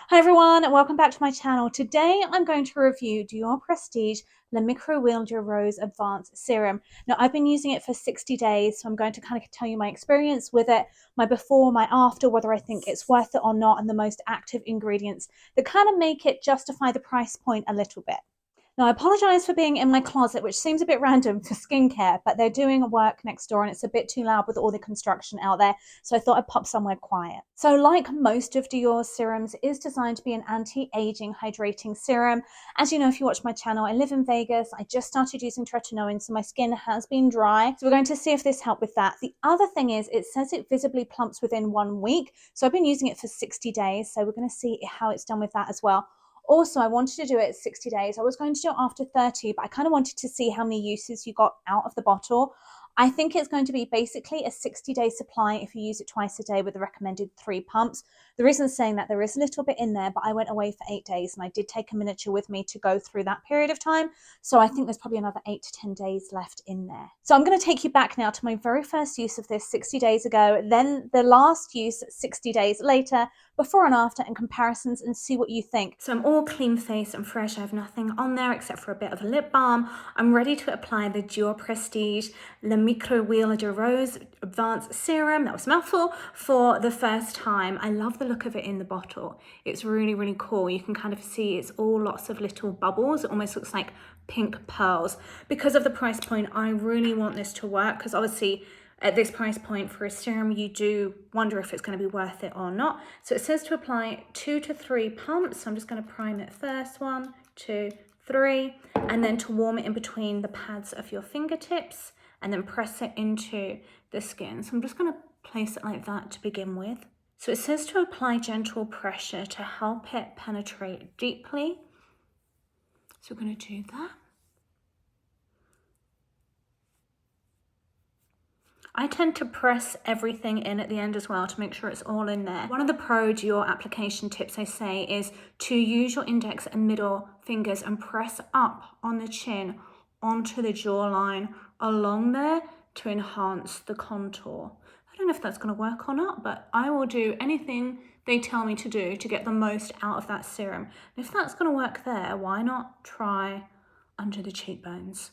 Hi everyone, and welcome back to my channel. Today I'm going to review Dior Prestige Micro-Huile Rose Advanced Serum. Now I've been using it for 60 days, so I'm going to kind of tell you my experience with it, my before, my after, whether I think it's worth it or not, and the most active ingredients that kind of make it justify the price point a little bit. Now, I apologize for being in my closet, which seems a bit random for skincare, but they're doing work next door and it's a bit too loud with all the construction out there. So I thought I'd pop somewhere quiet. So like most of Dior's serums, it is designed to be an anti-aging hydrating serum. As you know, if you watch my channel, I live in Vegas. I just started using tretinoin, so my skin has been dry. So we're going to see if this helped with that. The other thing is it says it visibly plumps within 1 week. So I've been using it for 60 days. So we're going to see how it's done with that as well. Also, I wanted to do it at 60 days. I was going to do it after 30, but I kind of wanted to see how many uses you got out of the bottle. I think it's going to be basically a 60-day supply if you use it twice a day with the recommended 3 pumps. The reason saying that there is a little bit in there, but I went away for 8 days and I did take a miniature with me to go through that period of time. So I think there's probably another 8 to 10 days left in there. So I'm going to take you back now to my very first use of this 60 days ago, then the last use 60 days later, before and after, and comparisons, and see what you think. So I'm all clean faced and fresh. I have nothing on there except for a bit of a lip balm. I'm ready to apply the Dior Prestige Micro-Huile Rose Advanced Serum, that was a mouthful, for the first time. I love the look of it in the bottle. It's really, really cool. You can kind of see it's all lots of little bubbles. It almost looks like pink pearls. Because of the price point, I really want this to work, because obviously at this price point for a serum, you do wonder if it's going to be worth it or not. So it says to apply 2 to 3 pumps. So I'm just going to prime it first, 1, 2, 3, and then to warm it in between the pads of your fingertips and then press it into the skin. So I'm just going to place it like that to begin with. So it says to apply gentle pressure to help it penetrate deeply. So we're going to do that. I tend to press everything in at the end as well to make sure it's all in there. One of the pro Dior application tips I say is to use your index and middle fingers and press up on the chin onto the jawline along there to enhance the contour. I don't know if that's going to work or not, but I will do anything they tell me to do to get the most out of that serum. And if that's going to work there, why not try under the cheekbones?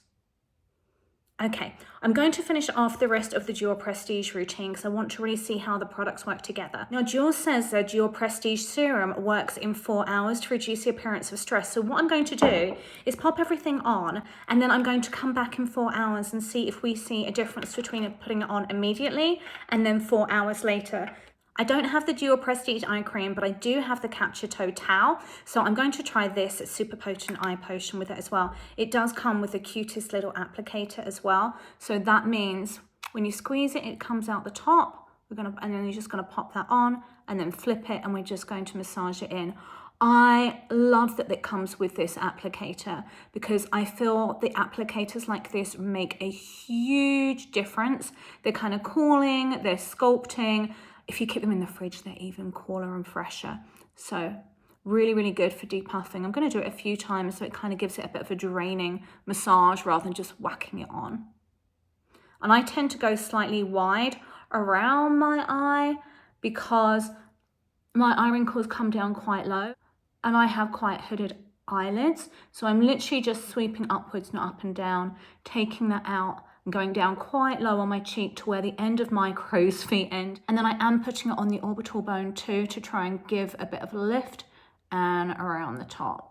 Okay, I'm going to finish off the rest of the Dior Prestige routine because I want to really see how the products work together. Now, Dior says that Dior Prestige Serum works in 4 hours to reduce the appearance of stress. So what I'm going to do is pop everything on, and then I'm going to come back in 4 hours and see if we see a difference between putting it on immediately and then 4 hours later. I don't have the Dior Prestige Eye Cream, but I do have the Capture Total. So I'm going to try this Super Potent Eye Potion with it as well. It does come with the cutest little applicator as well. So that means when you squeeze it, it comes out the top. And then you're just gonna pop that on and then flip it, and we're just going to massage it in. I love that it comes with this applicator because I feel the applicators like this make a huge difference. They're kind of cooling, they're sculpting. If you keep them in the fridge, they're even cooler and fresher. So really, really good for depuffing. I'm going to do it a few times so it kind of gives it a bit of a draining massage rather than just whacking it on. And I tend to go slightly wide around my eye because my eye wrinkles come down quite low and I have quite hooded eyelids. So I'm literally just sweeping upwards, not up and down, taking that out, going down quite low on my cheek to where the end of my crow's feet end. And then I am putting it on the orbital bone too to try and give a bit of a lift and around the top.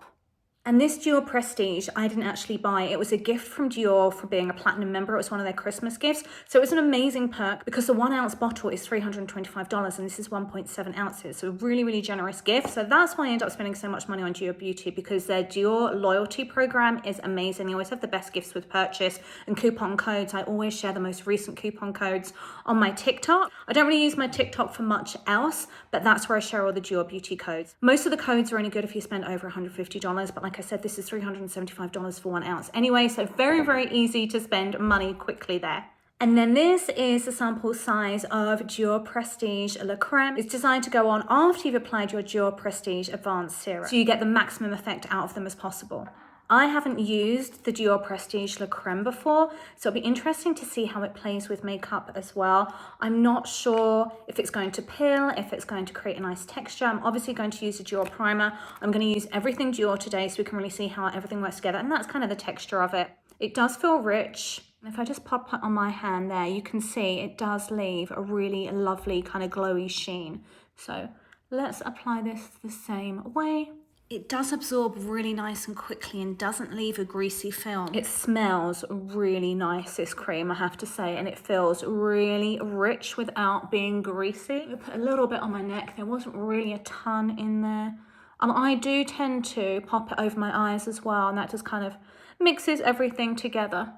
And this Dior Prestige, I didn't actually buy. It was a gift from Dior for being a platinum member. It was one of their Christmas gifts. So it was an amazing perk because the 1 ounce bottle is $325 and this is 1.7 ounces. So a really, really generous gift. So that's why I ended up spending so much money on Dior Beauty, because their Dior loyalty program is amazing. They always have the best gifts with purchase and coupon codes. I always share the most recent coupon codes on my TikTok. I don't really use my TikTok for much else, but that's where I share all the Dior Beauty codes. Most of the codes are only good if you spend over $150, but like I said, this is $375 for 1 ounce anyway, so very, very easy to spend money quickly there. And then this is the sample size of Dior Prestige Le Creme. It's designed to go on after you've applied your Dior Prestige Advanced Serum, so you get the maximum effect out of them as possible. I haven't used the Dior Prestige Le Creme before, so it'll be interesting to see how it plays with makeup as well. I'm not sure if it's going to peel, if it's going to create a nice texture. I'm obviously going to use a Dior primer. I'm going to use everything Dior today so we can really see how everything works together, and that's kind of the texture of it. It does feel rich. If I just pop it on my hand there, you can see it does leave a really lovely kind of glowy sheen. So let's apply this the same way. It does absorb really nice and quickly and doesn't leave a greasy film. It smells really nice, this cream, I have to say, and it feels really rich without being greasy. I put a little bit on my neck. There wasn't really a ton in there. I do tend to pop it over my eyes as well, and that just kind of mixes everything together.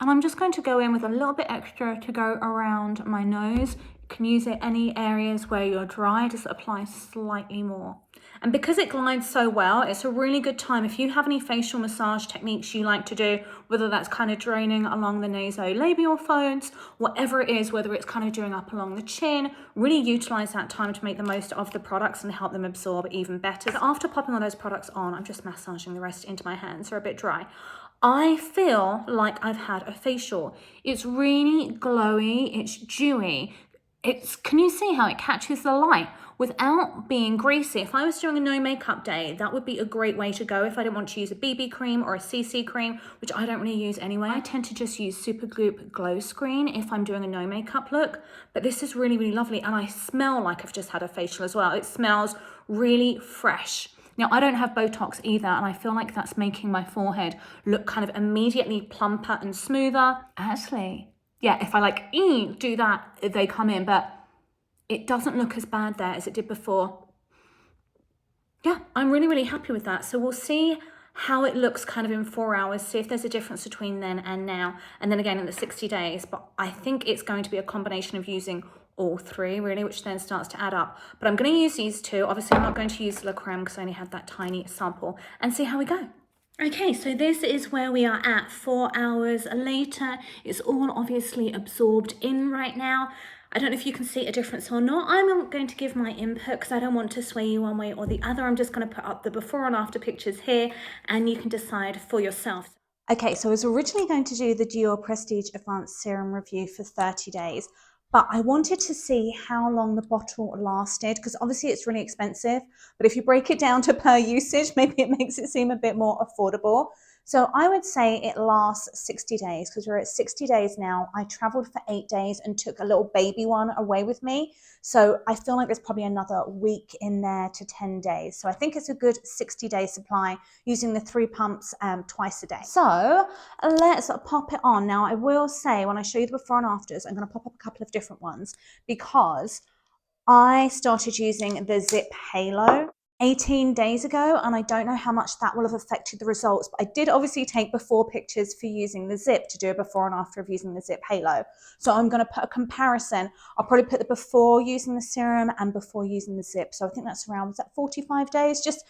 And I'm just going to go in with a little bit extra to go around my nose. You can use it any areas where you're dry, just apply slightly more. And because it glides so well, it's a really good time if you have any facial massage techniques you like to do, whether that's kind of draining along the nasolabial folds, whatever it is, whether it's kind of doing up along the chin, really utilize that time to make the most of the products and help them absorb even better. So after popping all those products on, I'm just massaging the rest into my hands. They're a bit dry. I feel like I've had a facial. It's really glowy, it's dewy. Can you see how it catches the light without being greasy? If I was doing a no makeup day, that would be a great way to go if I didn't want to use a BB cream or a CC cream, which I don't really use anyway. I tend to just use Supergoop Glow Screen if I'm doing a no makeup look, but this is really, really lovely, and I smell like I've just had a facial as well. It smells really fresh. Now, I don't have Botox either, and I feel like that's making my forehead look kind of immediately plumper and smoother. Actually, yeah, if I do that, they come in, but it doesn't look as bad there as it did before. Yeah, I'm really, really happy with that. So we'll see how it looks kind of in 4 hours, see if there's a difference between then and now, and then again in the 60 days. But I think it's going to be a combination of using all three really, which then starts to add up. But I'm going to use these two. Obviously, I'm not going to use La Creme because I only had that tiny sample, and see how we go. Okay, so this is where we are at 4 hours later. It's all obviously absorbed in right now. I don't know if you can see a difference or not. I'm not going to give my input because I don't want to sway you one way or the other. I'm just going to put up the before and after pictures here, and you can decide for yourself. Okay, so I was originally going to do the Dior Prestige Advanced Serum review for 30 days, but I wanted to see how long the bottle lasted, because obviously it's really expensive, but if you break it down to per usage, maybe it makes it seem a bit more affordable. So I would say it lasts 60 days, because we're at 60 days now. I traveled for 8 days and took a little baby one away with me. So I feel like there's probably another week in there to 10 days. So I think it's a good 60-day supply using the 3 pumps twice a day. So let's pop it on. Now, I will say when I show you the before and afters, I'm going to pop up a couple of different ones because I started using the Zip Halo 18 days ago, and I don't know how much that will have affected the results, but I did obviously take before pictures for using the Zip to do a before and after of using the Zip Halo. So I'm going to put a comparison. I'll probably put the before using the serum and before using the Zip. So I think that's around, was that 45 days? Just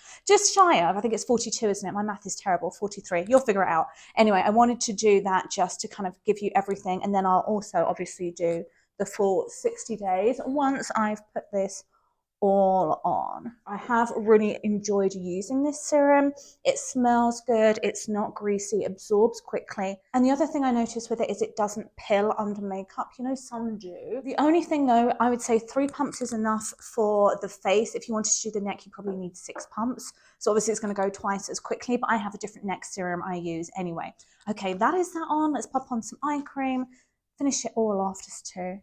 shy of, I think it's 42, isn't it? My math is terrible, 43. You'll figure it out. Anyway, I wanted to do that just to kind of give you everything, and then I'll also obviously do the full 60 days once I've put this all on. I have really enjoyed using this serum. It smells good, it's not greasy, absorbs quickly. And the other thing I noticed with it is it doesn't pill under makeup. You know, some do. The only thing though, I would say 3 pumps is enough for the face. If you wanted to do the neck, you probably need 6 pumps. So obviously it's going to go twice as quickly, but I have a different neck serum I use anyway. Okay, that is that on. Let's pop on some eye cream, finish it all off just to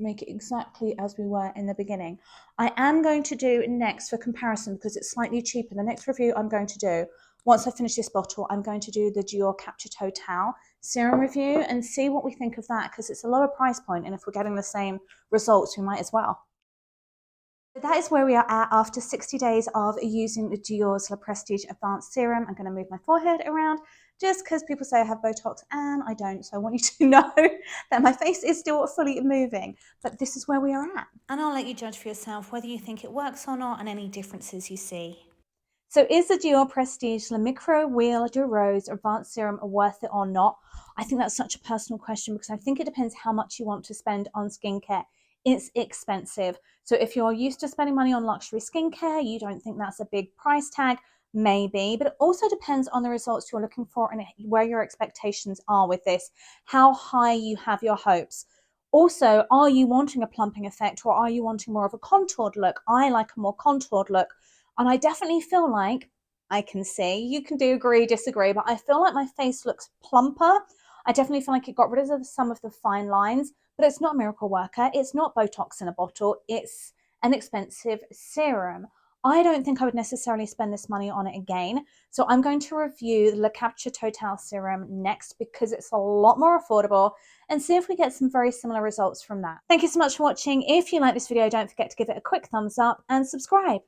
make it exactly as we were in the beginning. I am going to do next, for comparison, because it's slightly cheaper, the next review I'm going to do, once I finish this bottle, I'm going to do the Dior Capture Total serum review and see what we think of that, because it's a lower price point, and if we're getting the same results, we might as well. That is where we are at after 60 days of using the Dior's Prestige Advanced Serum. I'm going to move my forehead around just because people say I have Botox and I don't. So I want you to know that my face is still fully moving. But this is where we are at. And I'll let you judge for yourself whether you think it works or not and any differences you see. So is the Dior Prestige Micro-Huile de Rose Advanced Serum worth it or not? I think that's such a personal question because I think it depends how much you want to spend on skincare. It's expensive. So if you're used to spending money on luxury skincare, you don't think that's a big price tag, maybe, but it also depends on the results you're looking for and where your expectations are with this, how high you have your hopes. Also, are you wanting a plumping effect or are you wanting more of a contoured look? I like a more contoured look, and I definitely feel like, I can see, you can do agree, disagree, but I feel like my face looks plumper. I definitely feel like it got rid of some of the fine lines, but it's not a miracle worker. It's not Botox in a bottle. It's an expensive serum. I don't think I would necessarily spend this money on it again. So I'm going to review the La Capture Total Serum next because it's a lot more affordable, and see if we get some very similar results from that. Thank you so much for watching. If you like this video, don't forget to give it a quick thumbs up and subscribe.